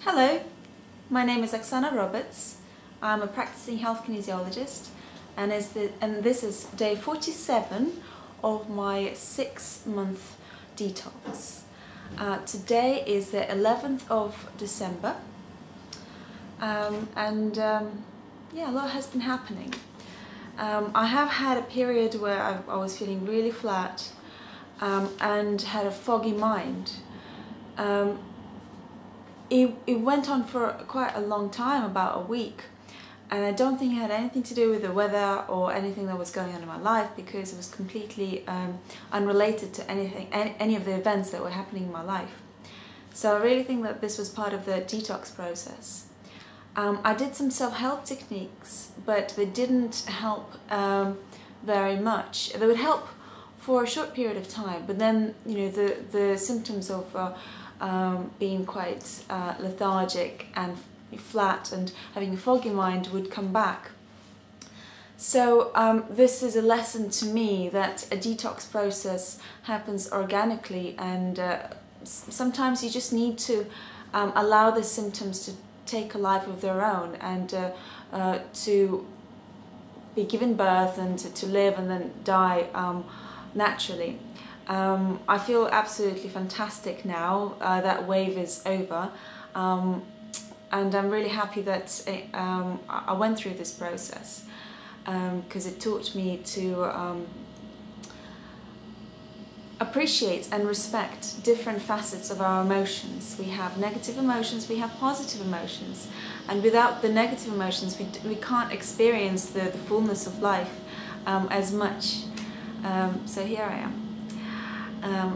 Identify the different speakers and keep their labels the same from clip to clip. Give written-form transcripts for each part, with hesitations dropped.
Speaker 1: Hello, my name is Oksana Roberts. I'm a practicing health kinesiologist and this is day 47 of my 6-month detox. Today is the 11th of December yeah, a lot has been happening. I have had a period where I was feeling really flat and had a foggy mind. It went on for quite a long time, about a week, and I don't think it had anything to do with the weather or anything that was going on in my life, because it was completely unrelated to any of the events that were happening in my life. So I really think that this was part of the detox process. I did some self-help techniques, but they didn't help very much. They would help for a short period of time, but then, you know, the symptoms of being quite lethargic and flat and having a foggy mind would come back. So this is a lesson to me that a detox process happens organically, and sometimes you just need to allow the symptoms to take a life of their own, and to be given birth and to live and then die naturally. I feel absolutely fantastic now. That wave is over, and I'm really happy that I went through this process, because it taught me to appreciate and respect different facets of our emotions. We have negative emotions, we have positive emotions, and without the negative emotions we can't experience the fullness of life as much. So here I am.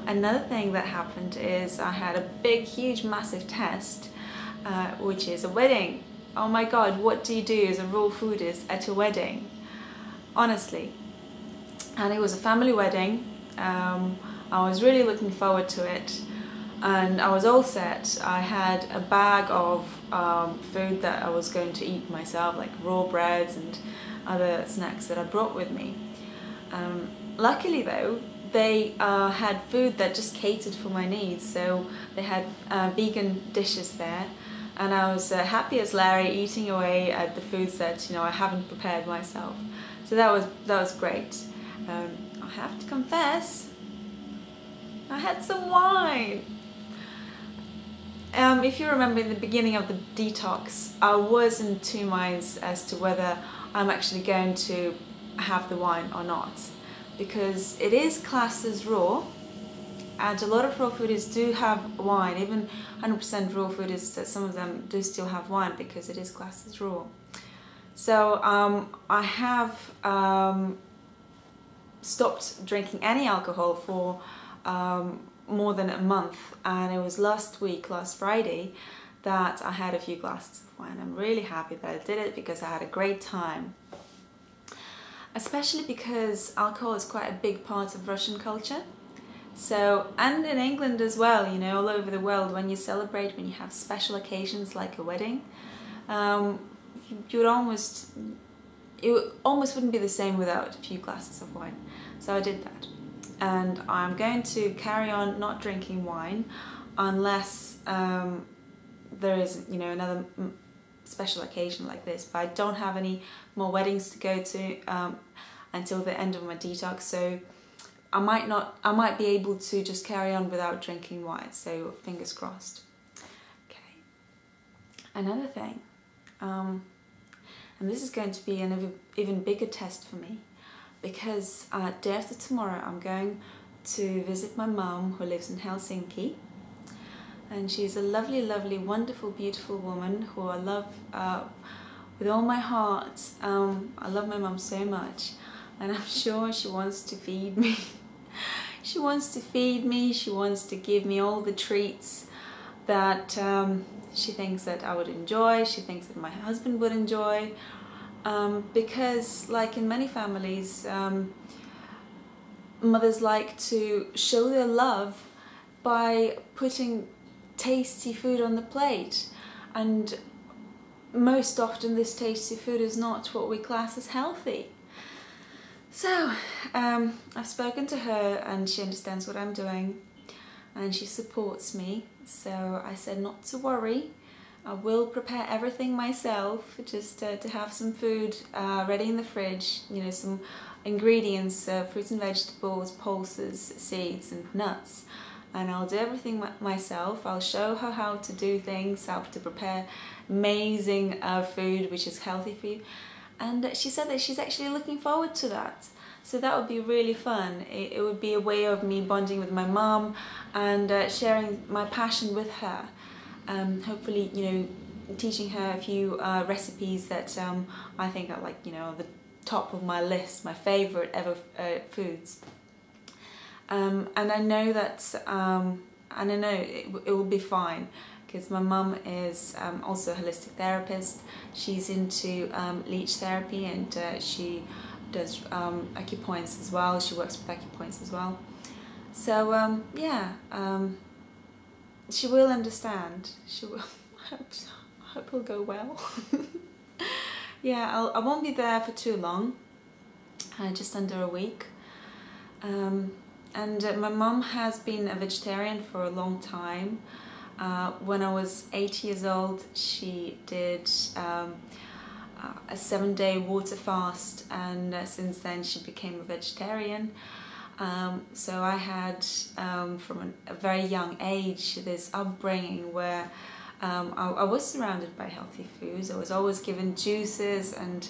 Speaker 1: Another thing that happened is I had a big, huge, massive test, which is a wedding. Oh my God, what do you do as a raw foodist at a wedding? Honestly. And it was a family wedding. I was really looking forward to it, and I was all set. I had a bag of food that I was going to eat myself, like raw breads and other snacks that I brought with me. Luckily though, they had food that just catered for my needs, so they had vegan dishes there, and I was happy as Larry eating away at the foods that, you know, I haven't prepared myself. So that was great. I have to confess, I had some wine. If you remember, in the beginning of the detox, I was in two minds as to whether I'm actually going to have the wine or not, because it is classed as raw, and a lot of raw foodies do have wine. Even 100% raw foodies, some of them do still have wine because it is classed as raw. So I have stopped drinking any alcohol for more than a month, and it was last Friday, that I had a few glasses of wine. I'm really happy that I did it, because I had a great time. Especially because alcohol is quite a big part of Russian culture. So, and in England as well, you know, all over the world, when you celebrate, when you have special occasions like a wedding, it almost wouldn't be the same without a few glasses of wine. So I did that. And I'm going to carry on not drinking wine unless there is, you know, another special occasion like this. But I don't have any more weddings to go to until the end of my detox, so I might be able to just carry on without drinking wine, so fingers crossed. Okay. Another thing, and this is going to be an even bigger test for me, because day after tomorrow I'm going to visit my mum, who lives in Helsinki, and she's a lovely, lovely, wonderful, beautiful woman who I love with all my heart. I love my mum so much, and I'm sure she wants to feed me. She wants to feed me, she wants to give me all the treats that she thinks that I would enjoy, she thinks that my husband would enjoy, because, like in many families, mothers like to show their love by putting tasty food on the plate, and most often this tasty food is not what we class as healthy. So I've spoken to her, and she understands what I'm doing, and she supports me. So I said not to worry, I will prepare everything myself, just to have some food ready in the fridge, you know, some ingredients, fruits and vegetables, pulses, seeds and nuts. And I'll do everything myself. I'll show her how to do things, how to prepare amazing food which is healthy for you. And she said that she's actually looking forward to that. So that would be really fun. It would be a way of me bonding with my mum and sharing my passion with her. Hopefully, you know, teaching her a few recipes that I think are, like, you know, the top of my list, my favorite ever foods. And I know that, and I know it will be fine, because my mum is also a holistic therapist. She's into leech therapy, and she does acupoints as well. She works with acupoints as well. So yeah, she will understand. She will. I hope it'll go well. Yeah, I won't be there for too long. Just under a week. And my mum has been a vegetarian for a long time. When I was 8 years old, she did a 7-day water fast, and since then she became a vegetarian. So I had, from a very young age, this upbringing where I was surrounded by healthy foods. I was always given juices, and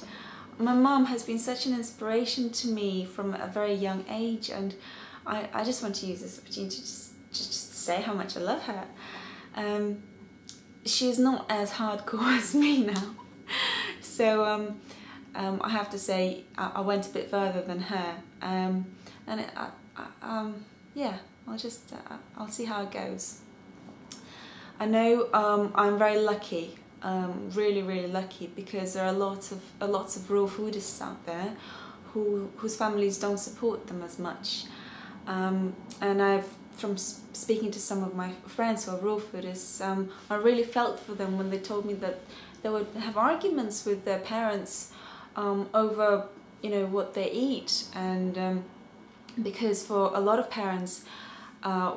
Speaker 1: my mum has been such an inspiration to me from a very young age, and I just want to use this opportunity to just say how much I love her. She's not as hardcore as me now, so I have to say I went a bit further than her, and yeah, I'll see how it goes. I know I'm very lucky, really lucky, because there are lots of raw foodists out there whose families don't support them as much. And from speaking to some of my friends who are raw foodists, I really felt for them when they told me that they would have arguments with their parents over, you know, what they eat. And because for a lot of parents,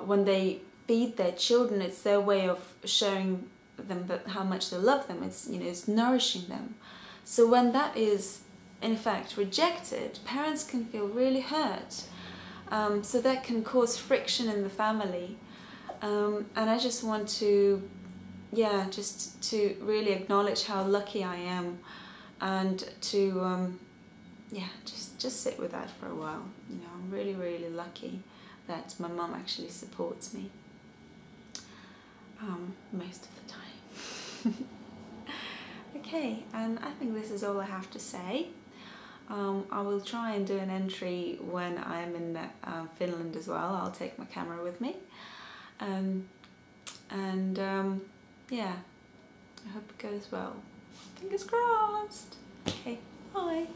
Speaker 1: when they feed their children, it's their way of showing them that how much they love them. It's, you know, it's nourishing them. So when that is in fact rejected, parents can feel really hurt. So that can cause friction in the family, and I just want to, yeah, just to really acknowledge how lucky I am, and to, yeah, just sit with that for a while. You know, I'm really lucky that my mum actually supports me most of the time. Okay, and I think this is all I have to say. I will try and do an entry when I'm in Finland as well. I'll take my camera with me. Yeah, I hope it goes well. Fingers crossed. Okay, bye.